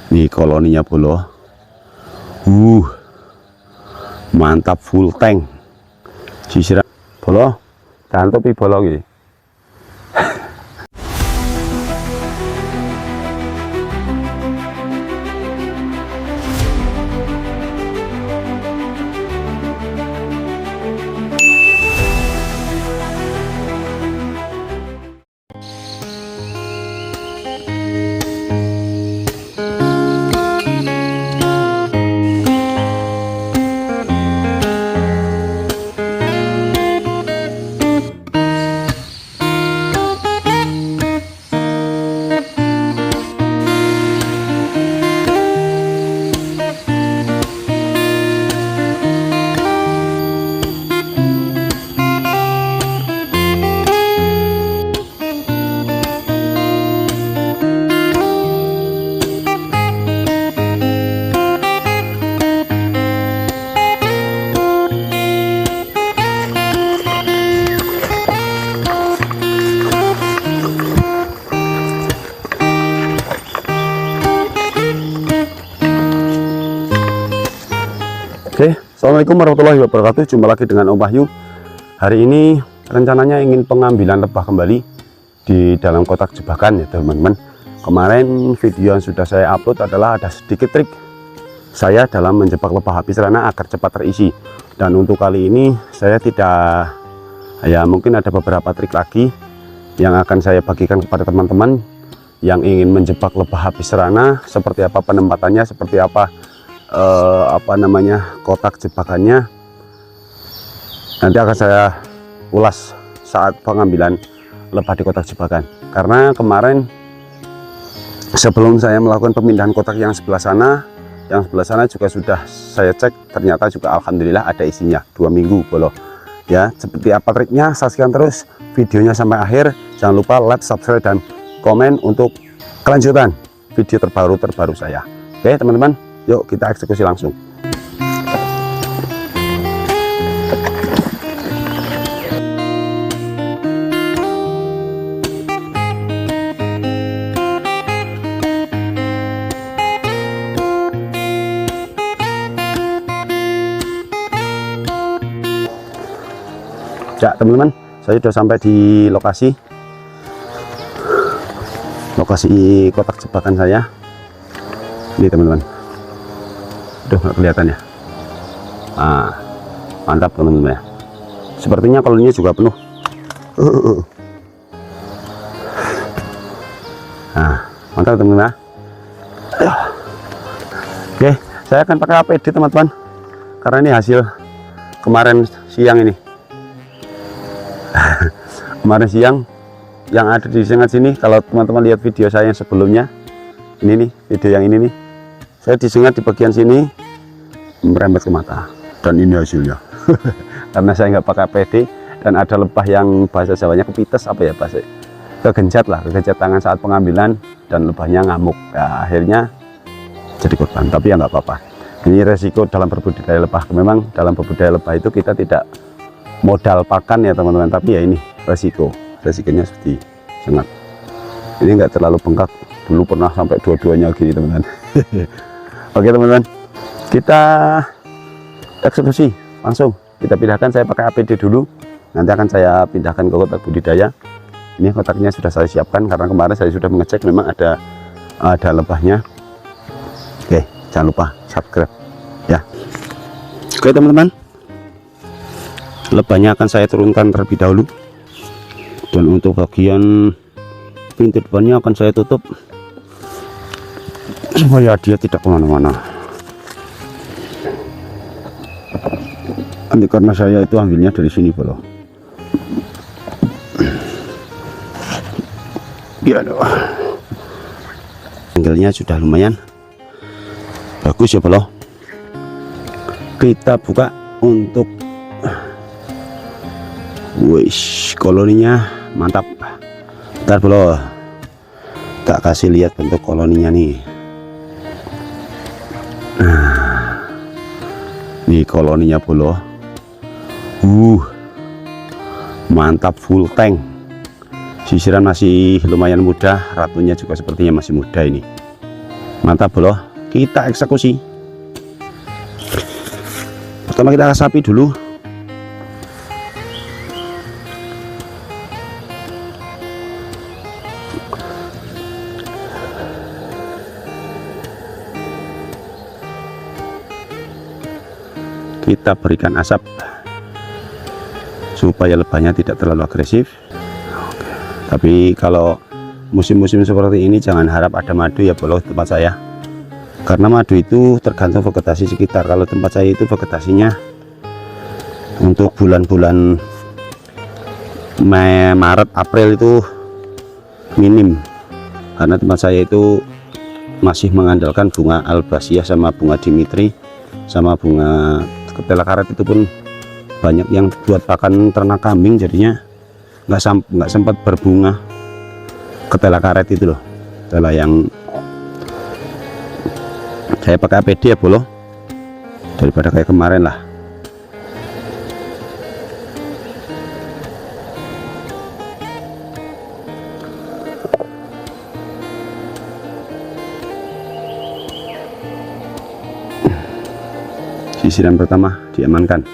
Nih koloninya bolo. Mantap, full tank. Sisiran bolo, cantupi bolo iki. Oke, assalamualaikum warahmatullahi wabarakatuh. Jumpa lagi dengan Om Wahyu. Hari ini rencananya ingin pengambilan lebah kembali di dalam kotak jebakan ya teman-teman. Kemarin video yang sudah saya upload adalah ada sedikit trik saya dalam menjebak lebah habis rana agar cepat terisi. Dan untuk kali ini saya tidak, ya mungkin ada beberapa trik lagi yang akan saya bagikan kepada teman-teman yang ingin menjebak lebah habis rana. Seperti apa penempatannya, seperti apa kotak jebakannya, nanti akan saya ulas saat pengambilan lebah di kotak jebakan. Karena kemarin sebelum saya melakukan pemindahan kotak yang sebelah sana juga sudah saya cek, ternyata juga alhamdulillah ada isinya 2 minggu bolo ya. Seperti apa triknya, saksikan terus videonya sampai akhir. Jangan lupa like, subscribe, dan komen untuk kelanjutan video terbaru saya. Oke teman-teman, yuk kita eksekusi langsung. Ya teman-teman, saya sudah sampai di lokasi kotak jebakan saya. Ini teman-teman, nggak kelihatan ya. Nah, mantap teman-teman ya. Sepertinya koloninya juga penuh. Nah, mantap teman-teman ya. Oke, saya akan pakai APD teman-teman, karena ini hasil kemarin siang ini. Kemarin siang yang ada di sengat sini, kalau teman-teman lihat video saya yang sebelumnya, ini nih video yang ini nih, saya disengat di bagian sini merembet ke mata, dan ini hasilnya. Karena saya nggak pakai APD dan ada lebah yang bahasa Jawanya kepites, apa ya bahasa, kegenjat tangan saat pengambilan, dan lebahnya ngamuk. Nah, akhirnya jadi korban, tapi ya nggak apa-apa. Ini resiko dalam berbudidaya lebah. Memang dalam berbudidaya lebah itu kita tidak modal pakan ya teman-teman, tapi ya ini resikonya seperti sengat. Ini enggak terlalu bengkak, dulu pernah sampai dua-duanya gini teman-teman. Oke teman-teman, kita eksekusi langsung. Kita pindahkan, saya pakai APD dulu, nanti akan saya pindahkan ke kotak budidaya. Ini kotaknya sudah saya siapkan karena kemarin saya sudah mengecek, memang ada lebahnya. Oke, jangan lupa subscribe ya. Oke teman-teman, lebahnya akan saya turunkan terlebih dahulu, dan untuk bagian pintu depannya akan saya tutup supaya dia tidak kemana-mana. Nanti karena saya itu ambilnya dari sini bolo ya, angle-nya sudah lumayan bagus ya bolo. Kita buka untuk wish, koloninya mantap. Ntar bro, tak kasih lihat bentuk koloninya nih. Nah, nih koloninya bro. Mantap, full tank. Sisiran masih lumayan muda, ratunya juga sepertinya masih muda ini. Mantap bolo, kita eksekusi. Pertama kita sapi dulu. Kita berikan asap supaya lebahnya tidak terlalu agresif. Tapi kalau musim-musim seperti ini jangan harap ada madu ya bolo tempat saya, karena madu itu tergantung vegetasi sekitar. Kalau tempat saya itu vegetasinya untuk bulan-bulan Mei, Maret, April itu minim, karena tempat saya itu masih mengandalkan bunga albasia sama bunga dimitri sama bunga ketela karet. Itu pun banyak yang buat pakan ternak kambing, jadinya nggak sempat berbunga ketela karet itu loh. Ketela yang saya pakai APD ya bolo, daripada kayak kemarin lah. Sisiran pertama diamankan.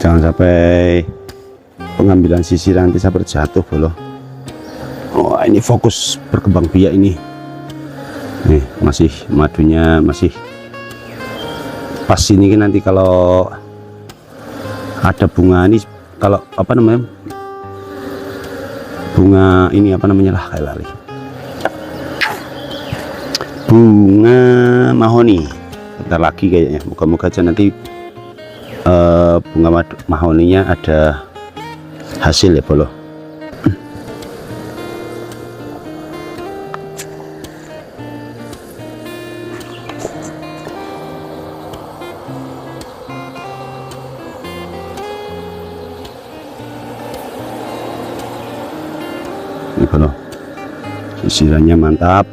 Jangan sampai pengambilan sisir nanti sampai jatuh bolo. Oh ini fokus berkembang biak ini. Nih masih madunya masih pas ini kan. Nanti kalau ada bunga ini, kalau apa namanya, bunga ini apa namanya lah, kayak lali, bunga mahoni. Bentar lagi kayaknya, moga-moga aja nanti bunga mahoninya ada hasil ya bolo. Ini bolo, sisirannya mantap.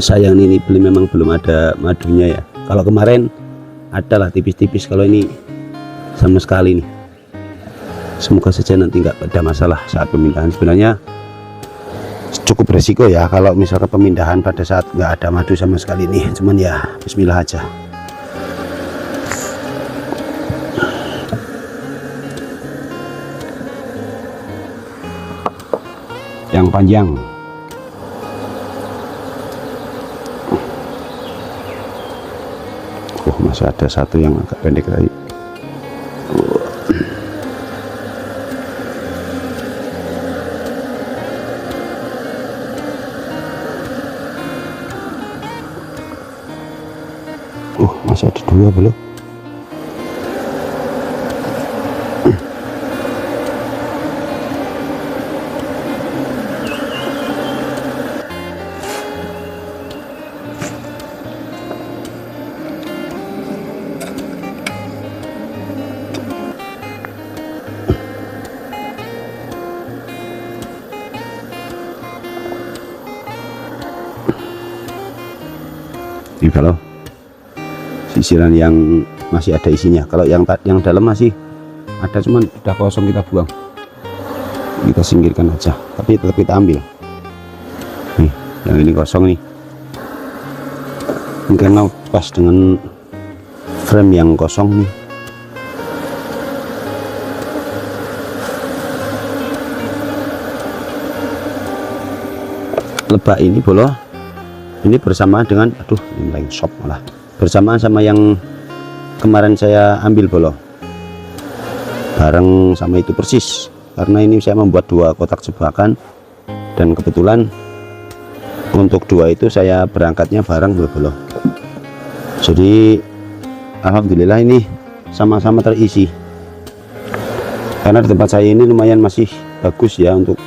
Sayang ini memang belum ada madunya ya. Kalau kemarin ada lah tipis-tipis, kalau ini sama sekali nih. Semoga saja nanti nggak ada masalah saat pemindahan. Sebenarnya cukup resiko ya kalau misalkan pemindahan pada saat nggak ada madu sama sekali nih. Cuman ya bismillah aja. Yang panjang. Masih ada satu yang agak pendek tadi. Masih ada dua belum. Ini kalau sisiran yang masih ada isinya, kalau yang dalam masih ada, cuman udah kosong kita buang, kita singkirkan aja, tapi tetap kita ambil. Nih yang ini kosong nih, karena pas dengan frame yang kosong nih. Lebah ini bolo, ini bersamaan dengan, aduh ini lain shop malah, bersamaan sama yang kemarin saya ambil bolo, bareng sama itu persis. Karena ini saya membuat dua kotak jebakan, dan kebetulan Untuk dua itu saya berangkatnya bareng bro. Jadi alhamdulillah ini sama-sama terisi, karena di tempat saya ini lumayan masih bagus ya untuk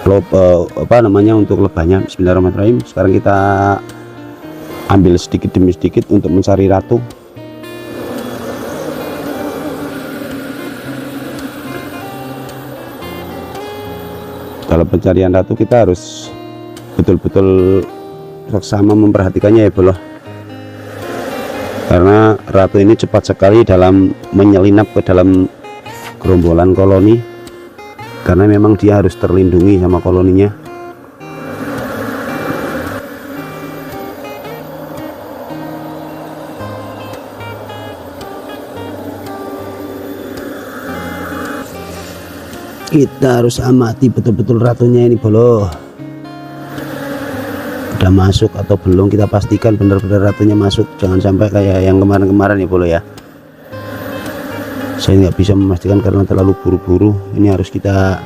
untuk lebahnya. Bismillahirrahmanirrahim. Sekarang kita ambil sedikit demi sedikit untuk mencari ratu. Dalam pencarian ratu kita harus betul-betul seksama memperhatikannya ya bro, karena ratu ini cepat sekali dalam menyelinap ke dalam gerombolan koloni, karena memang dia harus terlindungi sama koloninya. Kita harus amati betul-betul ratunya ini bolo, udah masuk atau belum. Kita pastikan benar-benar ratunya masuk, jangan sampai kayak yang kemarin-kemarin ya bolo ya. Saya nggak bisa memastikan karena terlalu buru-buru. Ini harus kita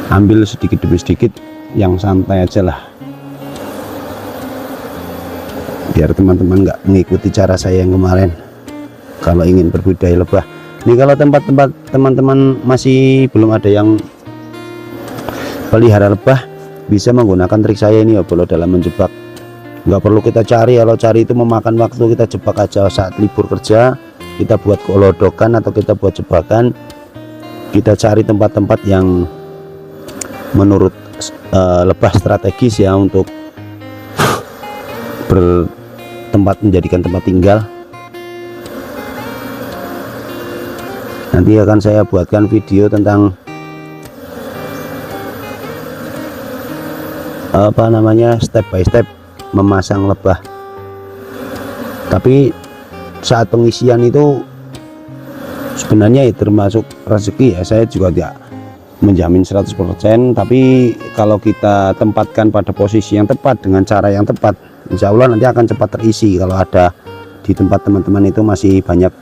ambil sedikit demi sedikit, yang santai aja lah, biar teman-teman nggak mengikuti cara saya yang kemarin kalau ingin berbudidaya lebah. Ini kalau tempat-tempat teman-teman masih belum ada yang pelihara lebah, bisa menggunakan trik saya ini ya bolo dalam menjebak. Nggak perlu kita cari, kalau cari itu memakan waktu. Kita jebak aja saat libur kerja, kita buat kolodokan atau kita buat jebakan. Kita cari tempat-tempat yang menurut lebah strategis ya, untuk menjadikan tempat tinggal. Nanti akan saya buatkan video tentang step by step memasang lebah. Tapi saat pengisian itu sebenarnya ya termasuk rezeki ya, saya juga tidak menjamin 100%, tapi kalau kita tempatkan pada posisi yang tepat dengan cara yang tepat, insya Allah nanti akan cepat terisi. Kalau ada di tempat teman-teman itu masih banyak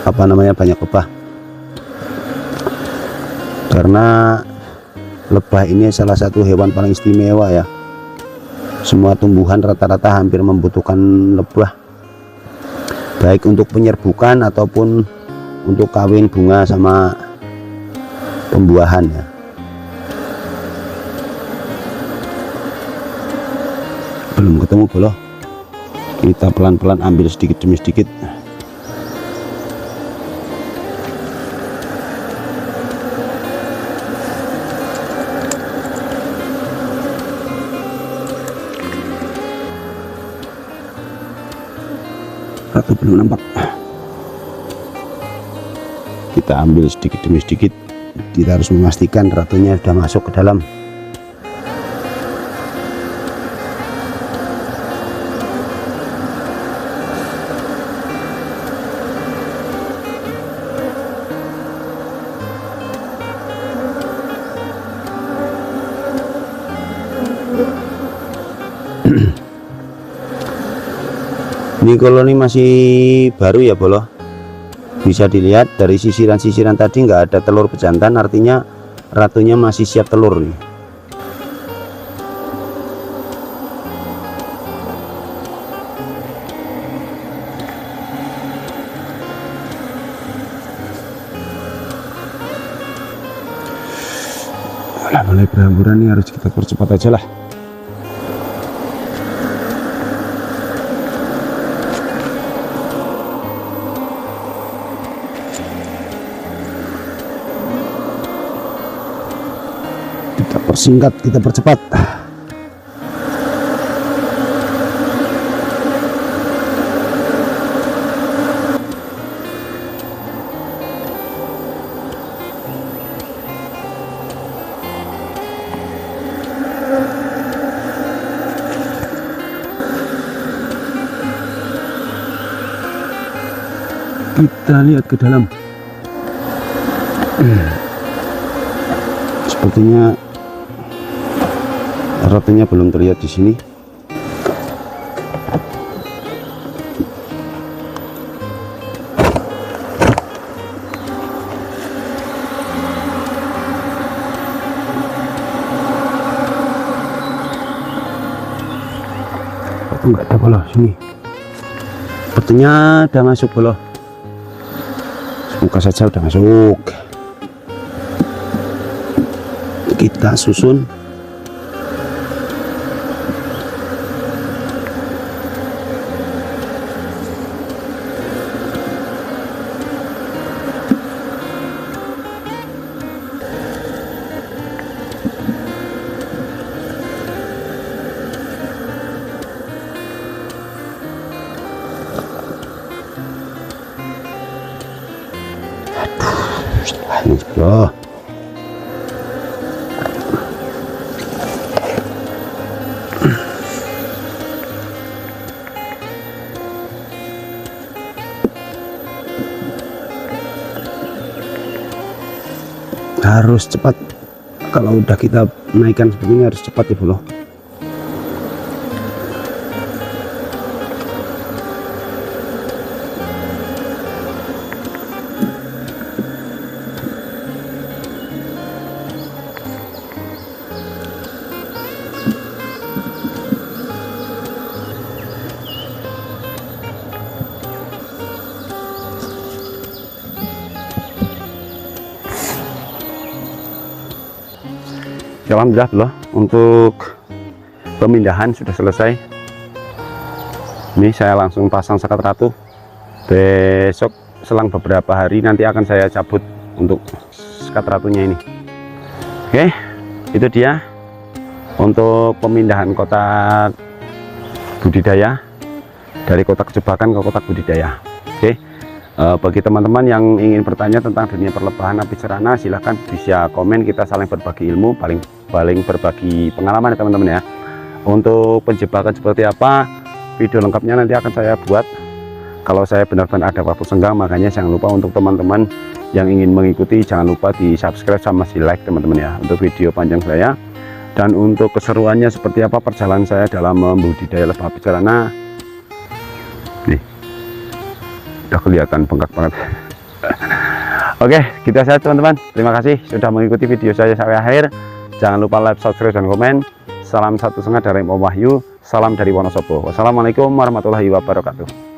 banyak lebah, karena lebah ini salah satu hewan paling istimewa ya. Semua tumbuhan rata-rata hampir membutuhkan lebah, baik untuk penyerbukan ataupun untuk kawin bunga sama pembuahan ya. Belum ketemu bolo, kita pelan-pelan ambil sedikit demi sedikit. Ratu belum nampak, kita ambil sedikit demi sedikit. Kita harus memastikan ratunya sudah masuk ke dalam. Ini koloni masih baru ya bolo, bisa dilihat dari sisiran-sisiran tadi nggak ada telur bejantan, artinya ratunya masih siap telur nih. Mulai berhamburan nih, harus kita percepat aja lah. Kita persingkat, kita percepat. Kita lihat ke dalam. Sepertinya ratunya belum terlihat di sini. enggak ada bola sini. Sepertinya udah masuk bola. Semoga saja udah masuk. Kita susun. Ini sebelah. Harus cepat, kalau udah kita naikkan seperti ini harus cepat ya bro. Alhamdulillah loh, untuk pemindahan sudah selesai. Ini saya langsung pasang sekat ratu. Besok selang beberapa hari nanti akan saya cabut untuk sekat ratunya ini. Oke, itu dia untuk pemindahan kotak budidaya dari kotak jebakan ke kotak budidaya. Oke, bagi teman-teman yang ingin bertanya tentang dunia perlebahan api cerana, silahkan bisa komen, kita saling berbagi ilmu, paling berbagi pengalaman ya teman-teman ya. Untuk penjebakan seperti apa, video lengkapnya nanti akan saya buat kalau saya benar-benar ada waktu senggang. Makanya jangan lupa untuk teman-teman yang ingin mengikuti, jangan lupa di subscribe sama di like teman-teman ya, untuk video panjang saya. Dan untuk keseruannya seperti apa perjalanan saya dalam membudidaya lebah api cerana, nih udah kelihatan bengkak banget. Oke, gitu saja teman-teman, terima kasih sudah mengikuti video saya sampai akhir. Jangan lupa like, subscribe, dan komen. Salam satu setengah dari Om Wahyu, salam dari Wonosobo. Wassalamualaikum warahmatullahi wabarakatuh.